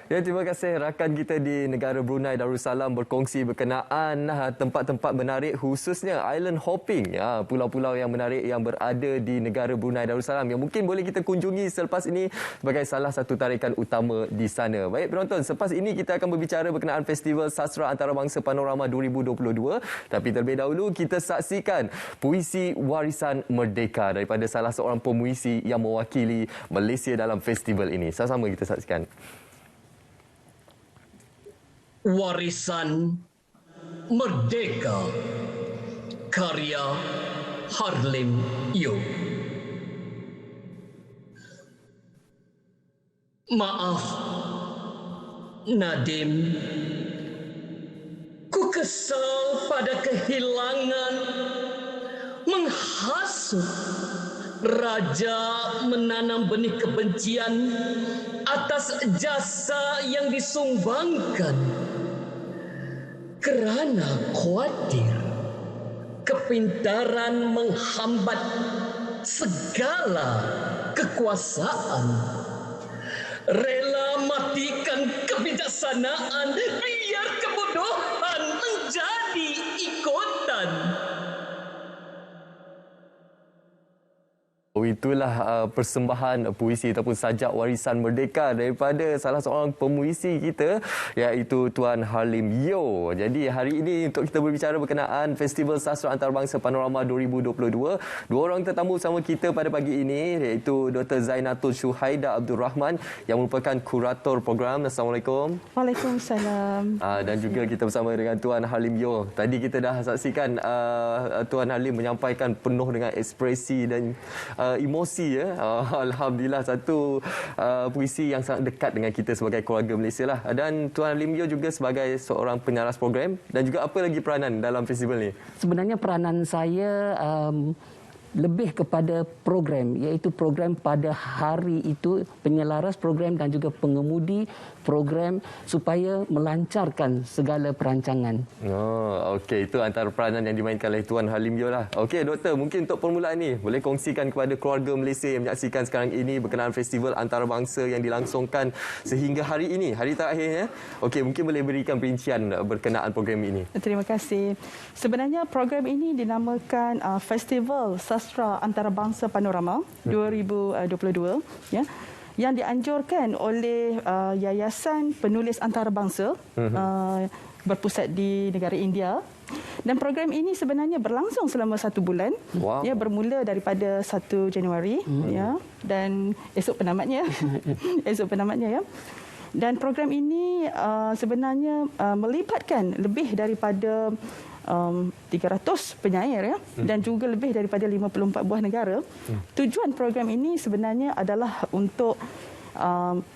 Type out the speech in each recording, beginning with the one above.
Ya, terima kasih rakan kita di negara Brunei Darussalam berkongsi berkenaan tempat-tempat menarik khususnya island hopping, ya, pulau-pulau yang menarik yang berada di negara Brunei Darussalam yang mungkin boleh kita kunjungi selepas ini sebagai salah satu tarikan utama di sana. Baik penonton, selepas ini kita akan berbicara berkenaan Festival Sastra Antarabangsa Panorama 2022. Tapi terlebih dahulu kita saksikan puisi Warisan Merdeka daripada salah seorang pemuisi yang mewakili Malaysia dalam festival ini. Sama-sama kita saksikan. Warisan Merdeka, karya Harlim Yo. Maaf, Nadim, ku kesal pada kehilangan, menghasut raja menanam benih kebencian atas jasa yang disumbangkan. Kerana khawatir kepintaran menghambat segala kekuasaan, rela matikan kebijaksanaan biar kebodohan menjadi ikutan. Itulah persembahan puisi ataupun sajak Warisan Merdeka daripada salah seorang pemuisi kita, iaitu Tuan Harlim Yo. Jadi hari ini untuk kita berbicara berkenaan Festival Sastra Antarabangsa Panorama 2022, dua orang tetamu bersama kita pada pagi ini, iaitu Dr. Zainatul Syuhaida Abdul Rahman yang merupakan kurator program. Assalamualaikum. Waalaikumsalam. Dan juga kita bersama dengan Tuan Harlim Yo. Tadi kita dah saksikan Tuan Harlim menyampaikan penuh dengan ekspresi dan emosi, ya. Alhamdulillah, satu puisi yang sangat dekat dengan kita sebagai keluarga Malaysia lah. Dan Tuan Harlim Yo juga sebagai seorang penyaras program, dan juga apa lagi peranan dalam festival ni? Sebenarnya peranan saya lebih kepada program, iaitu program pada hari itu, penyelaras program dan juga pengemudi program supaya melancarkan segala perancangan. Oh, okey, itu antara peranan yang dimainkan oleh Tuan Harlim Yo lah. Okey, Doktor, mungkin untuk permulaan ni boleh kongsikan kepada keluarga Malaysia yang menyaksikan sekarang ini berkenaan festival antarabangsa yang dilangsungkan sehingga hari ini, hari terakhirnya. Okey, mungkin boleh berikan perincian berkenaan program ini. Terima kasih. Sebenarnya program ini dinamakan Festival Sastra Antarabangsa Panorama 2022, ya, yang dianjurkan oleh Yayasan Penulis Antarabangsa berpusat di negara India. Dan program ini sebenarnya berlangsung selama 1 bulan. Wow. Ya, bermula daripada 1 Januari, ya, dan esok penamatnya. Esok penamatnya, ya. Dan program ini sebenarnya melibatkan lebih daripada 300 penyair, ya, dan juga lebih daripada 54 buah negara. Tujuan program ini sebenarnya adalah untuk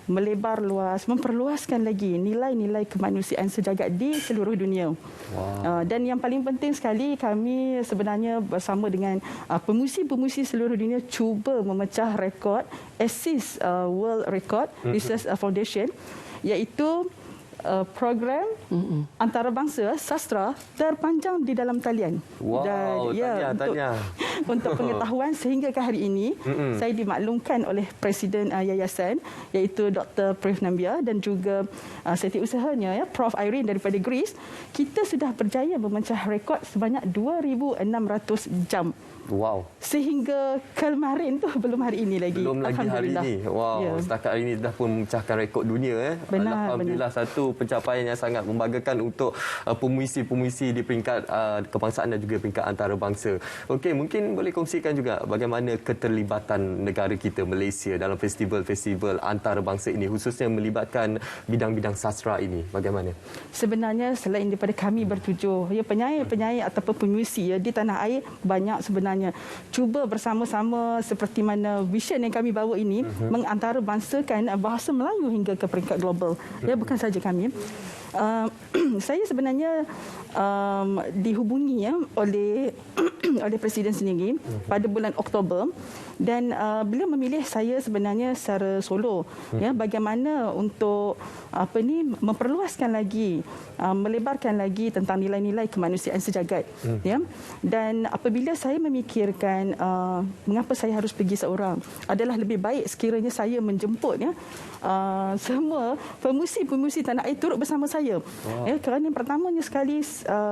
melebar luas, memperluaskan lagi nilai-nilai kemanusiaan sejagat di seluruh dunia. Wow. Dan yang paling penting sekali, kami sebenarnya bersama dengan pemuisi-pemuisi seluruh dunia cuba memecah rekod ASIS World Record Research Foundation, iaitu program antarabangsa sastra terpanjang di dalam talian. Wow, dan tanya. Untuk pengetahuan, sehingga ke hari ini saya dimaklumkan oleh Presiden Yayasan, iaitu Dr. Prif Nambia, dan juga setiausahanya, ya, Prof Irene daripada Greece, kita sudah berjaya memecah rekod sebanyak 2,600 jam. Wow. Sehingga kemarin tu, belum hari ini lagi. Belum lagi hari ini. Wow, ya. Setakat hari ini dah pun memecahkan rekod dunia. Benar, Alhamdulillah, satu pencapaian yang sangat membanggakan untuk pemuisi-pemuisi di peringkat kebangsaan dan juga peringkat antarabangsa. Okey, mungkin boleh kongsikan juga bagaimana keterlibatan negara kita Malaysia dalam festival-festival antarabangsa ini, khususnya melibatkan bidang-bidang sastra ini. Bagaimana? Sebenarnya selain daripada kami bertujuh, ya, penyair-penyair ataupun pemuisi, ya, di tanah air banyak sebenarnya cuba bersama-sama seperti mana vision yang kami bawa ini mengantarabangsakan bahasa Melayu hingga ke peringkat global. Ya, bukan saja kami. Saya sebenarnya dihubungi, ya, oleh oleh Presiden sendiri pada bulan Oktober Dan beliau memilih saya sebenarnya secara solo, ya, bagaimana untuk memperluaskan lagi, melebarkan lagi tentang nilai-nilai kemanusiaan sejagat, ya. Dan apabila saya memikirkan mengapa saya harus pergi seorang, adalah lebih baik sekiranya saya menjemput, ya, semua pemusi-pemusi tanah air turut bersama saya. Ya, kerana yang pertamanya sekali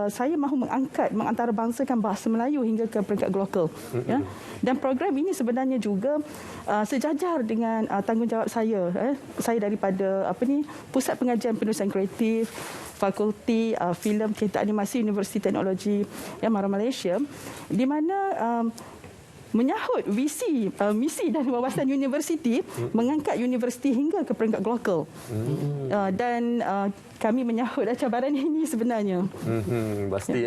saya mahu mengantarabangsakan bahasa Melayu hingga ke peringkat global, ya. Dan program ini sebenarnya juga sejajar dengan tanggungjawab saya. Saya daripada Pusat Pengajian Penulisan Kreatif, Fakulti Filem Cerita Animasi Universiti Teknologi Mara Malaysia, di mana menyahut misi dan wawasan universiti, mengangkat universiti hingga ke peringkat global. Dan kami menyahut cabaran ini sebenarnya. Pasti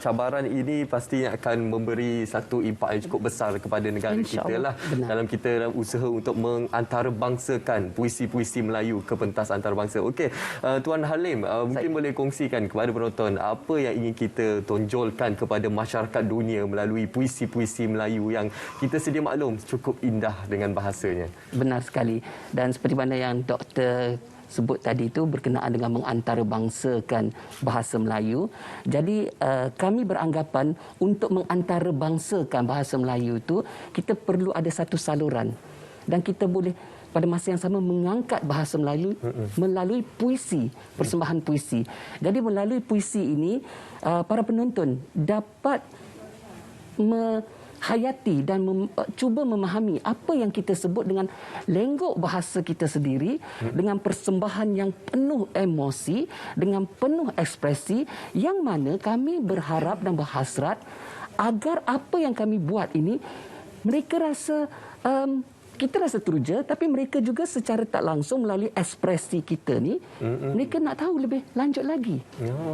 cabaran ini pasti akan memberi satu impak yang cukup besar kepada negara kita lah. Dalam kita usaha untuk mengantarabangsakan puisi-puisi Melayu ke pentas antarabangsa. Okey, Tuan Halim, mungkin boleh kongsikan kepada penonton apa yang ingin kita tonjolkan kepada masyarakat dunia melalui puisi-puisi Melayu yang kita sedia maklum cukup indah dengan bahasanya. Benar sekali. Dan seperti mana yang Doktor sebut tadi itu berkenaan dengan mengantarabangsakan bahasa Melayu. Jadi kami beranggapan untuk mengantarabangsakan bahasa Melayu itu kita perlu ada satu saluran, dan kita boleh pada masa yang sama mengangkat bahasa Melayu melalui puisi, persembahan puisi. Jadi melalui puisi ini para penonton dapat hayati dan cuba memahami apa yang kita sebut dengan lenggok bahasa kita sendiri, dengan persembahan yang penuh emosi, dengan penuh ekspresi, yang mana kami berharap dan berhasrat agar apa yang kami buat ini mereka rasa kita rasa teruja, tapi mereka juga secara tak langsung melalui ekspresi kita ni mereka nak tahu lebih lanjut lagi.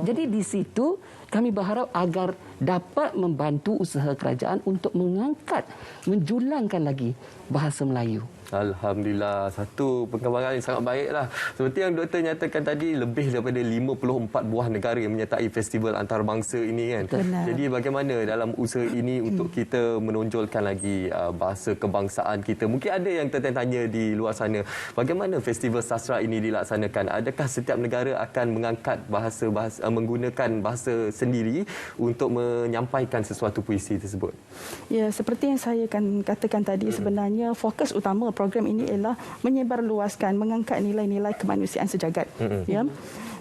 Jadi di situ kami berharap agar dapat membantu usaha kerajaan untuk mengangkat, menjulangkan lagi bahasa Melayu. Alhamdulillah, satu perkembangan yang sangat baiklah. Seperti yang doktor nyatakan tadi, lebih daripada 54 buah negara yang menyertai festival antarabangsa ini kan. Benar. Jadi bagaimana dalam usaha ini untuk kita menonjolkan lagi bahasa kebangsaan kita? Mungkin ada yang tertanya di luar sana, bagaimana festival sastra ini dilaksanakan? Adakah setiap negara akan mengangkat menggunakan bahasa sendiri untuk menyampaikan sesuatu puisi tersebut? Ya, seperti yang saya katakan tadi, sebenarnya fokus utama program ini ialah menyebarluaskan, mengangkat nilai-nilai kemanusiaan sejagat. Ya.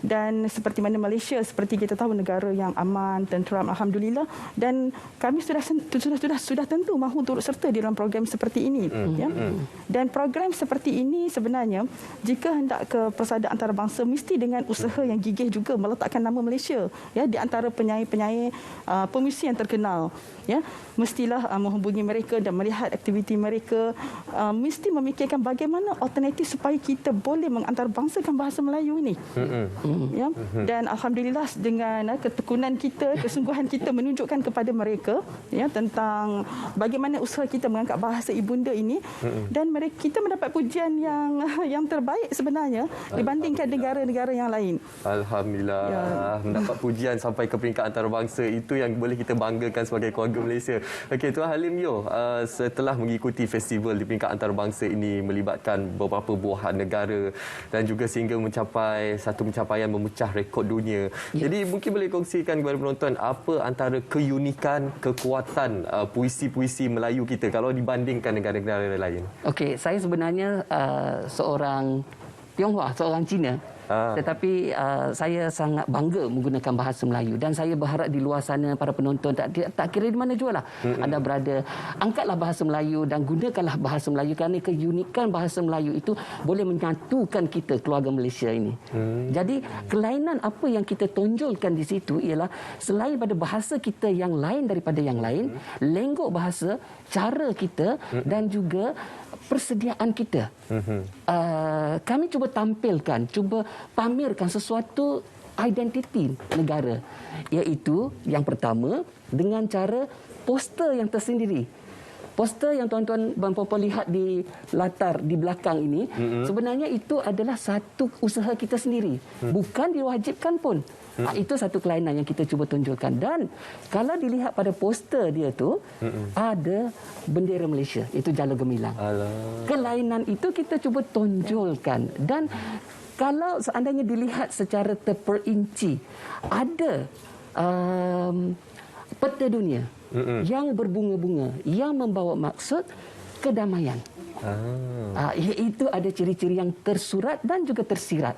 Dan seperti mana Malaysia, seperti kita tahu, negara yang aman, tenteram, alhamdulillah, dan kami sudah tentu mahu turut serta di dalam program seperti ini. Ya. Dan program seperti ini sebenarnya jika hendak ke persada antarabangsa mesti dengan usaha yang gigih juga meletakkan nama Malaysia, ya, di antara penyair-penyair pemuisi yang terkenal. Ya, mestilah menghubungi mereka dan melihat aktiviti mereka, mesti memikirkan bagaimana alternatif supaya kita boleh mengantarabangsakan bahasa Melayu ini. Ya, dan alhamdulillah dengan ketekunan kita, kesungguhan kita menunjukkan kepada mereka, ya, tentang bagaimana usaha kita mengangkat bahasa ibunda ini, dan kita mendapat pujian yang terbaik sebenarnya dibandingkan negara-negara yang lain. Alhamdulillah, ya, mendapat pujian sampai ke peringkat antarabangsa, itu yang boleh kita banggakan sebagai keluarga Malaysia. Okey, Tuan Halim Yo, setelah mengikuti festival di peringkat antarabangsa ini melibatkan beberapa buah negara dan juga sehingga mencapai satu pencapaian memecah rekod dunia. Jadi mungkin boleh kongsikan kepada penonton apa antara keunikan, kekuatan puisi-puisi Melayu kita kalau dibandingkan negara-negara lain. Okey, saya sebenarnya seorang Tionghoa, seorang Cina. Tetapi saya sangat bangga menggunakan bahasa Melayu, dan saya berharap di luar sana para penonton tak kira di mana jua lah anda berada, angkatlah bahasa Melayu dan gunakanlah bahasa Melayu, kerana keunikan bahasa Melayu itu boleh menyatukan kita keluarga Malaysia ini. Jadi kelainan apa yang kita tonjolkan di situ ialah selain pada bahasa kita yang lain daripada yang lain, lenggok bahasa, cara kita dan juga persediaan kita. Kami cuba tampilkan, cuba pamerkan sesuatu identiti negara, iaitu yang pertama dengan cara poster yang tersendiri. Poster yang tuan-tuan dan puan-puan lihat di latar di belakang ini, sebenarnya itu adalah satu usaha kita sendiri. Bukan diwajibkan pun. Itu satu kelainan yang kita cuba tunjukkan. Dan kalau dilihat pada poster dia tu, ada bendera Malaysia, itu Jala Gemilang. Kelainan itu kita cuba tonjolkan. Dan kalau seandainya dilihat secara terperinci, ada peta dunia yang berbunga-bunga, yang membawa maksud kedamaian. Iaitu ada ciri-ciri yang tersurat dan juga tersirat.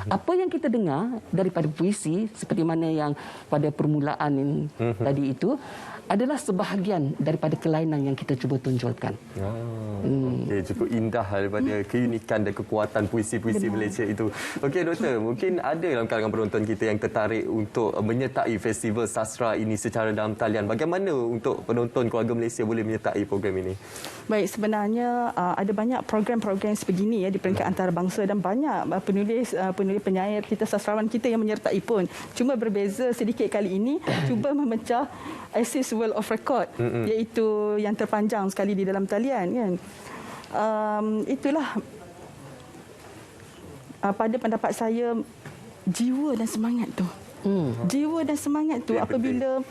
Apa yang kita dengar daripada puisi, seperti mana yang pada permulaan tadi itu, adalah sebahagian daripada kelainan yang kita cuba tunjukkan. Okey, cukup indah daripada keunikan dan kekuatan puisi-puisi Malaysia itu. Okey, Doktor, mungkin ada dalam kalangan penonton kita yang tertarik untuk menyertai festival sastra ini secara dalam talian. Bagaimana untuk penonton keluarga Malaysia boleh menyertai program ini? Baik, sebenarnya ada banyak program-program sebegini ya di peringkat antarabangsa dan banyak penulis penyair kita, sastrawan kita yang menyertai pun. Cuma berbeza sedikit kali ini cuba memecah Access World of Record, iaitu yang terpanjang sekali di dalam talian kan. Itulah pada pendapat saya jiwa dan semangat tu. Jiwa dan semangat tu apabila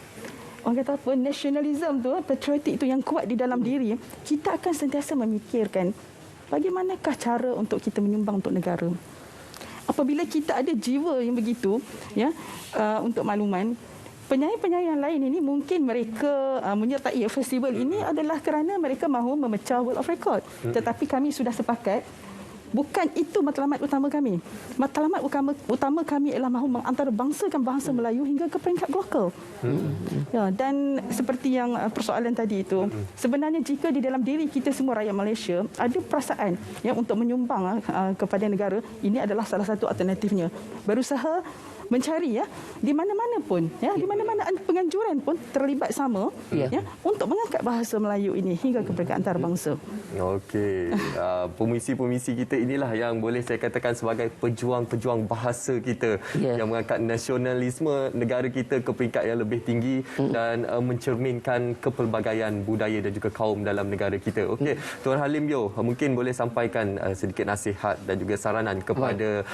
orang kata apa, nasionalisme tu, patriotik tu yang kuat di dalam diri, kita akan sentiasa memikirkan bagaimanakah cara untuk kita menyumbang untuk negara. Apabila kita ada jiwa yang begitu, ya, untuk makluman, penyair-penyair yang lain ini mungkin mereka menyertai festival ini adalah kerana mereka mahu memecah World of Record. Tetapi kami sudah sepakat, bukan itu matlamat utama kami. Matlamat utama kami ialah mahu mengantarabangsakan bahasa Melayu hingga ke peringkat global. Ya, dan seperti yang persoalan tadi itu, sebenarnya jika di dalam diri kita semua rakyat Malaysia ada perasaan ya untuk menyumbang kepada negara, ini adalah salah satu alternatifnya. Berusaha mencari ya di mana-mana pun ya, di mana-mana penganjuran pun terlibat sama ya untuk mengangkat bahasa Melayu ini hingga ke peringkat antarabangsa. Okey, pemisi-pemisi kita inilah yang boleh saya katakan sebagai pejuang-pejuang bahasa kita yang mengangkat nasionalisme negara kita ke peringkat yang lebih tinggi dan mencerminkan kepelbagaian budaya dan juga kaum dalam negara kita. Okey, Tuan Halim Yeoh, mungkin boleh sampaikan sedikit nasihat dan juga saranan kepada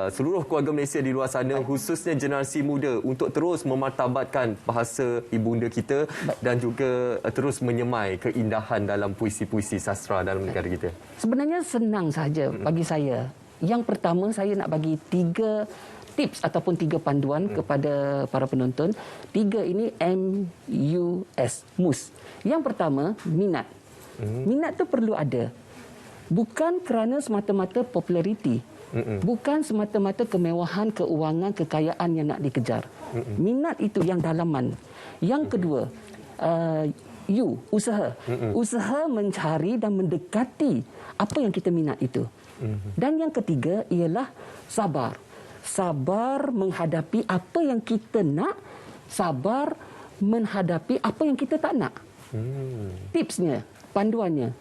seluruh keluarga Malaysia di luar sana, khususnya generasi muda, untuk terus memartabatkan bahasa ibunda kita dan juga terus menyemai keindahan dalam puisi-puisi sastra dalam negara kita. Sebenarnya senang saja bagi saya. Yang pertama, saya nak bagi 3 tips ataupun 3 panduan kepada para penonton. 3 ini MUS. Yang pertama, minat. Minat tu perlu ada. Bukan kerana semata-mata populariti. Bukan semata-mata kemewahan, keuangan, kekayaan yang nak dikejar. Minat itu yang dalaman. Yang kedua, usaha. Usaha mencari dan mendekati apa yang kita minat itu. Dan yang ketiga ialah sabar. Sabar menghadapi apa yang kita nak, sabar menghadapi apa yang kita tak nak. Tipsnya, panduannya.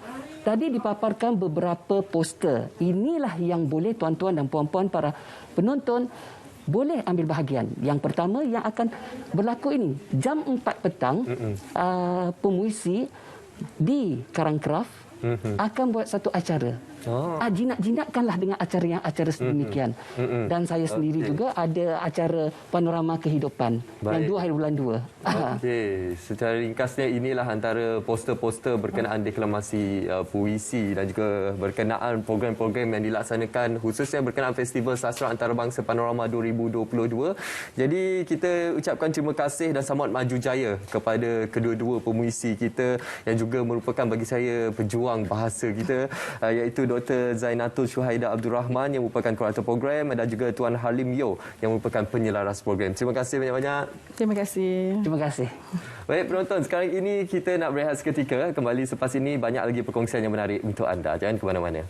Tadi dipaparkan beberapa poster. Inilah yang boleh tuan-tuan dan puan-puan para penonton boleh ambil bahagian. Yang pertama yang akan berlaku ini, jam 4 petang, pemuisi di Karangkraf akan buat satu acara. Jinak-jinakkanlah dengan acara sedemikian. Dan saya sendiri juga ada acara panorama kehidupan yang 2 hari bulan 2. Okey, secara ringkasnya inilah antara poster-poster berkenaan deklamasi puisi dan juga berkenaan program-program yang dilaksanakan khususnya berkenaan Festival Sastra Antarabangsa Panorama 2022. Jadi kita ucapkan terima kasih dan selamat maju jaya kepada kedua-dua pemuisi kita yang juga merupakan bagi saya pejuang bahasa kita, iaitu Dr. Zainatul Syuhaida Abdul Rahman yang merupakan kurator program dan juga Tuan Halim Yeoh yang merupakan penyelaras program. Terima kasih banyak-banyak. Terima kasih. Terima kasih. Baik penonton, sekarang ini kita nak berehat seketika. Kembali selepas ini banyak lagi perkongsian yang menarik untuk anda. Jangan ke mana-mana.